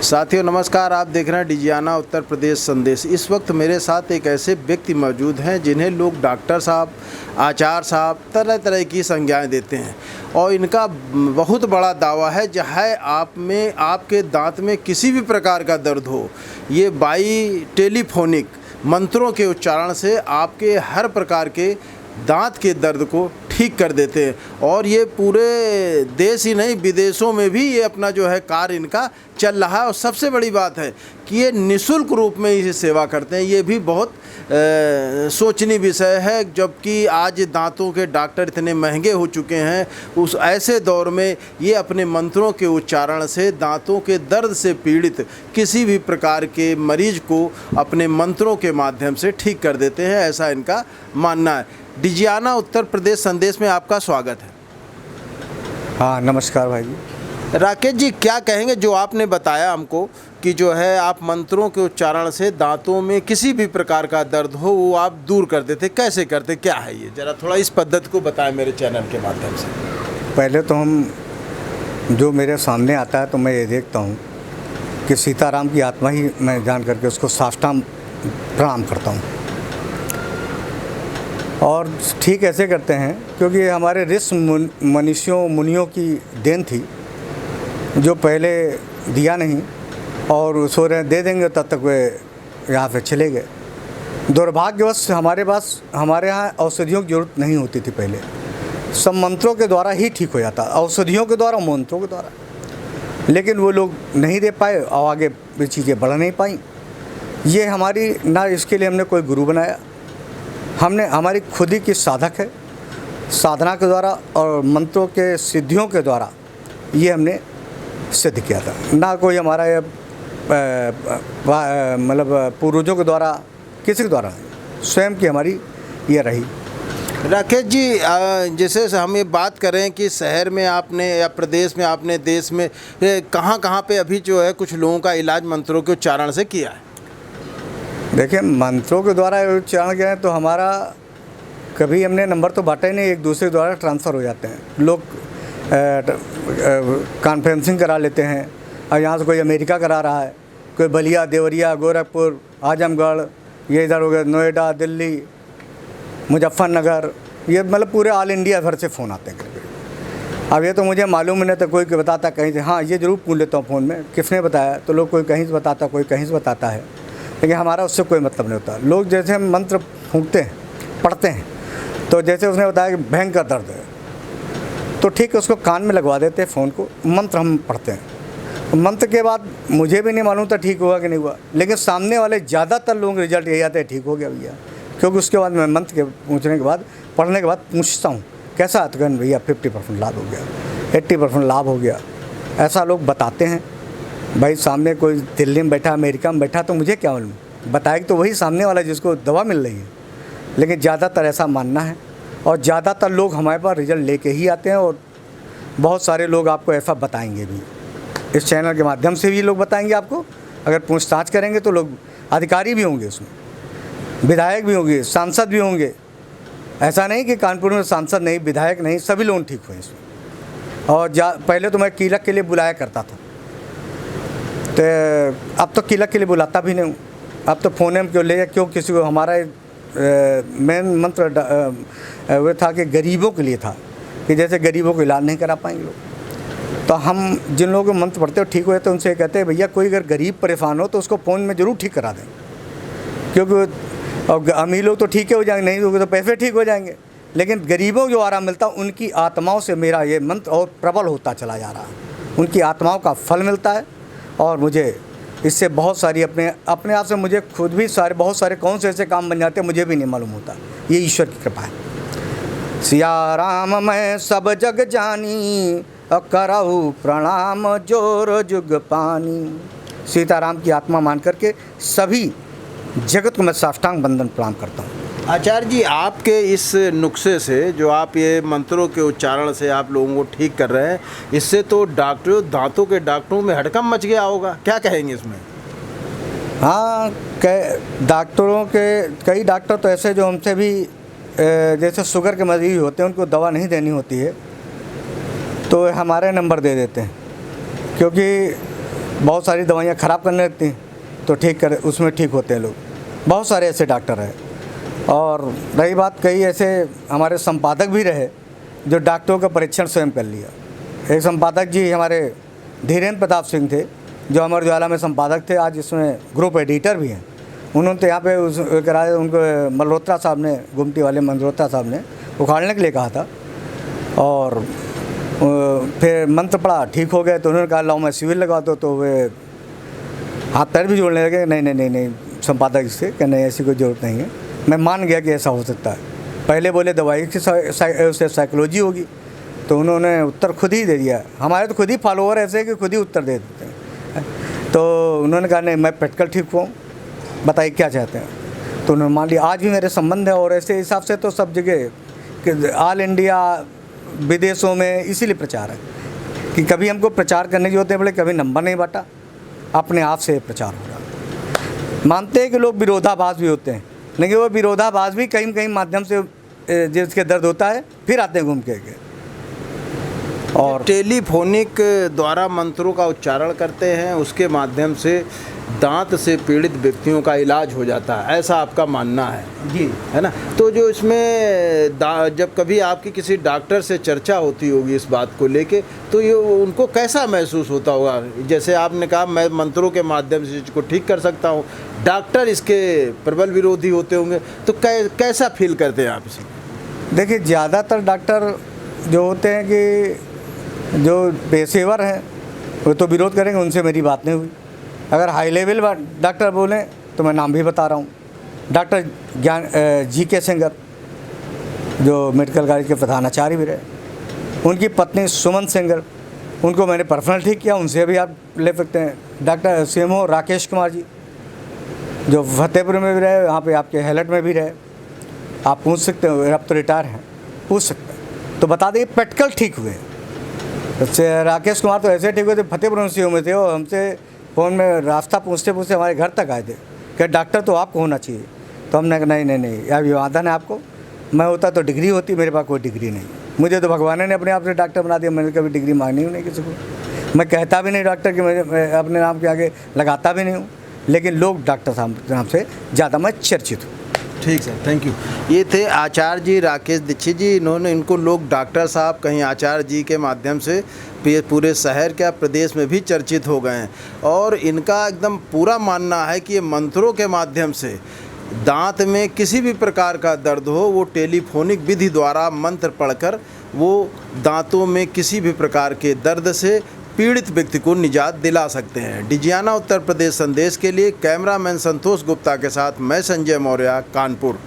साथियों नमस्कार, आप देख रहे हैं डिजियाना उत्तर प्रदेश संदेश। इस वक्त मेरे साथ एक ऐसे व्यक्ति मौजूद हैं जिन्हें लोग डॉक्टर साहब, आचार्य साहब तरह तरह की संज्ञाएं देते हैं और इनका बहुत बड़ा दावा है चाहे आपके दांत में किसी भी प्रकार का दर्द हो, ये बाई टेलीफोनिक मंत्रों के उच्चारण से आपके हर प्रकार के दांत के दर्द को ठीक कर देते हैं। और ये पूरे देश ही नहीं विदेशों में भी ये अपना जो है कार्य इनका चल रहा है। और सबसे बड़ी बात है कि ये निःशुल्क रूप में इसे सेवा करते हैं। ये भी बहुत सोचनीय विषय है, जबकि आज दांतों के डॉक्टर इतने महंगे हो चुके हैं। उस ऐसे दौर में ये अपने मंत्रों के उच्चारण से दांतों के दर्द से पीड़ित किसी भी प्रकार के मरीज को अपने मंत्रों के माध्यम से ठीक कर देते हैं, ऐसा इनका मानना है। डिजियाना उत्तर प्रदेश संदेश में आपका स्वागत है। हाँ, नमस्कार भाई जी। राकेश जी, क्या कहेंगे जो आपने बताया हमको कि जो है आप मंत्रों के उच्चारण से दांतों में किसी भी प्रकार का दर्द हो वो आप दूर कर देते, कैसे करते, क्या है ये? ज़रा थोड़ा इस पद्धति को बताएं मेरे चैनल के माध्यम से। पहले तो हम जो मेरे सामने आता है तो मैं ये देखता हूँ कि सीताराम की आत्मा ही मैं जान करके उसको साष्टांग प्रणाम करता हूँ। और ठीक ऐसे करते हैं क्योंकि हमारे ऋषि मुनियों की देन थी जो पहले दिया नहीं और सो रहे दे देंगे तब तक वे यहाँ से चले गए। दुर्भाग्यवश हमारे यहाँ औषधियों की ज़रूरत नहीं होती थी। पहले सब मंत्रों के द्वारा ही ठीक हो जाता, औषधियों के द्वारा, मंत्रों के द्वारा। लेकिन वो लोग नहीं दे पाए और आगे भी चीज़ें बढ़ नहीं पाई। ये हमारी ना, इसके लिए हमने कोई गुरु बनाया, हमने हमारी खुद ही की साधक है, साधना के द्वारा और मंत्रों के सिद्धियों के द्वारा ये हमने सिद्ध किया था। ना कोई हमारा ये मतलब पूर्वजों के द्वारा, किसी के द्वारा, स्वयं की हमारी ये रही। राकेश जी, जैसे हम ये बात करें कि शहर में आपने या प्रदेश में आपने, देश में कहाँ पे अभी जो है कुछ लोगों का इलाज मंत्रों के उच्चारण से किया है? देखिए, मंत्रों के द्वारा उच्चारण किया है तो हमारा कभी हमने नंबर तो बांटा ही नहीं, एक दूसरे के द्वारा ट्रांसफ़र हो जाते हैं। लोग कॉन्फ्रेंसिंग करा लेते हैं और यहाँ से कोई अमेरिका करा रहा है, कोई बलिया, देवरिया, गोरखपुर, आजमगढ़, ये इधर हो गया नोएडा, दिल्ली, मुजफ्फरनगर, ये मतलब पूरे ऑल इंडिया भर से फ़ोन आते हैं करके। अब ये तो मुझे मालूम नहीं था, कोई बताता कहीं से। हाँ, ये ज़रूर पूछ लेता हूँ फ़ोन में किसने बताया, तो लोग कोई कहीं से बताता, कोई कहीं से बताता है, लेकिन हमारा उससे कोई मतलब नहीं होता। लोग जैसे हम मंत्र फूंकते हैं, पढ़ते हैं, तो जैसे उसने बताया कि भयंकर दर्द है तो ठीक है, उसको कान में लगवा देते हैं फ़ोन को, मंत्र हम पढ़ते हैं। मंत्र के बाद मुझे भी नहीं मालूम था ठीक हुआ कि नहीं हुआ, लेकिन सामने वाले ज़्यादातर लोगों के रिजल्ट यही आता है ठीक हो गया भैया। क्योंकि उसके बाद मैं मंत्र के पूछने के बाद, पढ़ने के बाद पूछता हूँ कैसा है, तो कहन भैया 50% लाभ हो गया, 80% लाभ हो गया। ऐसा लोग बताते हैं। भाई सामने कोई दिल्ली में बैठा, अमेरिका में बैठा, तो मुझे क्या मालूम, बताएगा तो वही सामने वाला जिसको दवा मिल रही है। लेकिन ज़्यादातर ऐसा मानना है और ज़्यादातर लोग हमारे पास रिजल्ट लेके ही आते हैं। और बहुत सारे लोग आपको ऐसा बताएंगे भी, इस चैनल के माध्यम से भी लोग बताएंगे आपको। अगर पूछताछ करेंगे तो लोग अधिकारी भी होंगे, उसमें विधायक भी होंगे, सांसद भी होंगे। ऐसा नहीं कि कानपुर में सांसद नहीं, विधायक नहीं, सभी लोग ठीक हुए इसमें। और पहले तो मैं कीलक के लिए बुलाया करता था, तो अब तो कीलक के लिए बुलाता भी नहीं हूँ। अब तो फ़ोन में क्यों ले, क्यों किसी को। हमारा मेन मंत्र वो था कि गरीबों के लिए था, कि जैसे गरीबों को इलाज नहीं करा पाएंगे लोग, तो हम जिन लोगों को मंत्र पढ़ते हो ठीक हुए तो उनसे कहते हैं भैया कोई अगर गरीब परेशान हो तो उसको फ़ोन में ज़रूर ठीक करा दें, क्योंकि और अमीर लोग तो ठीक हो जाएंगे, नहीं होंगे तो पैसे ठीक हो जाएंगे। लेकिन गरीबों जो आराम मिलता है, उनकी आत्माओं से मेरा ये मंत्र और प्रबल होता चला जा रहा है। उनकी आत्माओं का फल मिलता है और मुझे इससे बहुत सारी अपने आप से मुझे खुद भी बहुत सारे कौन से ऐसे काम बन जाते हैं मुझे भी नहीं मालूम होता। ये ईश्वर की कृपा है। सिया राम मैं सब जग जानी, करहु प्रणाम जोर जुग पानी। सीताराम की आत्मा मान करके सभी जगत को मैं साष्टांग बंदन प्रणाम करता हूँ। आचार्य जी, आपके इस नुस्खे से जो आप ये मंत्रों के उच्चारण से आप लोगों को ठीक कर रहे हैं, इससे तो दांतों के डॉक्टरों में हड़कंप मच गया होगा, क्या कहेंगे इसमें? हाँ, डॉक्टरों के कई डॉक्टर तो ऐसे जो हमसे भी जैसे शुगर के मरीज होते हैं, उनको दवा नहीं देनी होती है तो हमारे नंबर दे देते हैं, क्योंकि बहुत सारी दवाइयाँ ख़राब करने लगती हैं तो ठीक कर उसमें ठीक होते हैं लोग। बहुत सारे ऐसे डॉक्टर हैं। और रही बात, कई ऐसे हमारे संपादक भी रहे जो डॉक्टरों का परीक्षण स्वयं कर लिया। एक संपादक जी हमारे धीरेन्द्र प्रताप सिंह थे, जो अमर उजाला में संपादक थे, आज इसमें ग्रुप एडिटर भी हैं। उन्होंने तो यहाँ पे उस कराया, उनको मल्होत्रा साहब ने, गुमटी वाले मल्होत्रा साहब ने उखाड़ने के लिए कहा था। और फिर मंत्र पड़ा, ठीक हो गए, तो उन्होंने कहा लाओ मैं सिविल लगा दो, तो वे हाथ पैर भी जोड़ने लगे। नहीं संपादक से कि नहीं, ऐसी कोई ज़रूरत नहीं है। मैं मान गया कि ऐसा हो सकता है। पहले बोले दवाई की उससे साइकोलॉजी होगी, तो उन्होंने उत्तर खुद ही दे दिया। हमारे तो खुद ही फॉलोअर ऐसे कि खुद ही उत्तर दे देते हैं। तो उन्होंने कहा नहीं, मैं प्रैक्टिकल ठीक हूँ, बताइए क्या चाहते हैं। तो उन्होंने मान लिया। आज भी मेरे संबंध है, और ऐसे हिसाब से तो सब जगह कि ऑल इंडिया, विदेशों में इसीलिए प्रचार है कि कभी हमको प्रचार करने की जरूरत है, बोले कभी नंबर नहीं बांटा, अपने आप से प्रचार हो रहा। मानते हैं कि लोग विरोधाभास भी होते हैं, लेकिन वो विरोधाभास भी कहीं कहीं माध्यम से जिसके दर्द होता है फिर आते हैं घूम के। और टेलीफोनिक द्वारा मंत्रों का उच्चारण करते हैं, उसके माध्यम से दांत से पीड़ित व्यक्तियों का इलाज हो जाता है, ऐसा आपका मानना है जी, है ना। तो जो इसमें जब कभी आपकी किसी डॉक्टर से चर्चा होती होगी इस बात को लेके, तो ये उनको कैसा महसूस होता होगा? जैसे आपने कहा मैं मंत्रों के माध्यम से इसको ठीक कर सकता हूँ, डॉक्टर इसके प्रबल विरोधी होते होंगे, तो कैसा फील करते हैं आप इसे? देखिए, ज़्यादातर डॉक्टर जो होते हैं कि जो पेशेवर हैं वो तो विरोध करेंगे, उनसे मेरी बात नहीं हुई। अगर हाई लेवल डॉक्टर बोलें तो मैं नाम भी बता रहा हूँ। डॉक्टर GK सिंगर, जो मेडिकल कॉलेज के प्रधानाचार्य भी रहे, उनकी पत्नी सुमन सिंगर, उनको मैंने पर्सनल ठीक किया, उनसे भी आप ले सकते हैं। डॉक्टर CMO राकेश कुमार जी, जो फतेहपुर में भी रहे, यहाँ पे आपके हेलट में भी रहे, आप पूछ सकते हो, अब तो रिटायर हैं, पूछ सकते हैं, तो बता दें प्रैक्टिकल ठीक हुए। राकेश कुमार तो ऐसे ठीक हुए थे, फतेहपुर में CMO में थे, और हमसे फ़ोन में रास्ता पूछते पूछते हमारे घर तक आए थे कि डॉक्टर तो आपको होना चाहिए। तो हमने कहा नहीं, अभिवादन है आपको, मैं होता तो डिग्री होती, मेरे पास कोई डिग्री नहीं। मुझे तो भगवान ने अपने आप से डॉक्टर बना दिया, मैंने कभी डिग्री मांगनी ही नहीं किसी को। मैं कहता भी नहीं डॉक्टर कि मैं अपने नाम के आगे लगाता भी नहीं हूँ, लेकिन लोग डॉक्टर साहब नाम से ज़्यादा मैं चर्चित हूँ। ठीक सर, थैंक यू। ये थे आचार्य जी राकेश दीक्षित जी। इनको लोग डॉक्टर साहब, कहीं आचार्य जी के माध्यम से पूरे शहर क्या प्रदेश में भी चर्चित हो गए हैं। और इनका एकदम पूरा मानना है कि ये मंत्रों के माध्यम से दांत में किसी भी प्रकार का दर्द हो, वो टेलीफोनिक विधि द्वारा मंत्र पढ़कर वो दांतों में किसी भी प्रकार के दर्द से पीड़ित व्यक्ति को निजात दिला सकते हैं। डिजियाना उत्तर प्रदेश संदेश के लिए कैमरामैन संतोष गुप्ता के साथ मैं संजय मौर्य, कानपुर।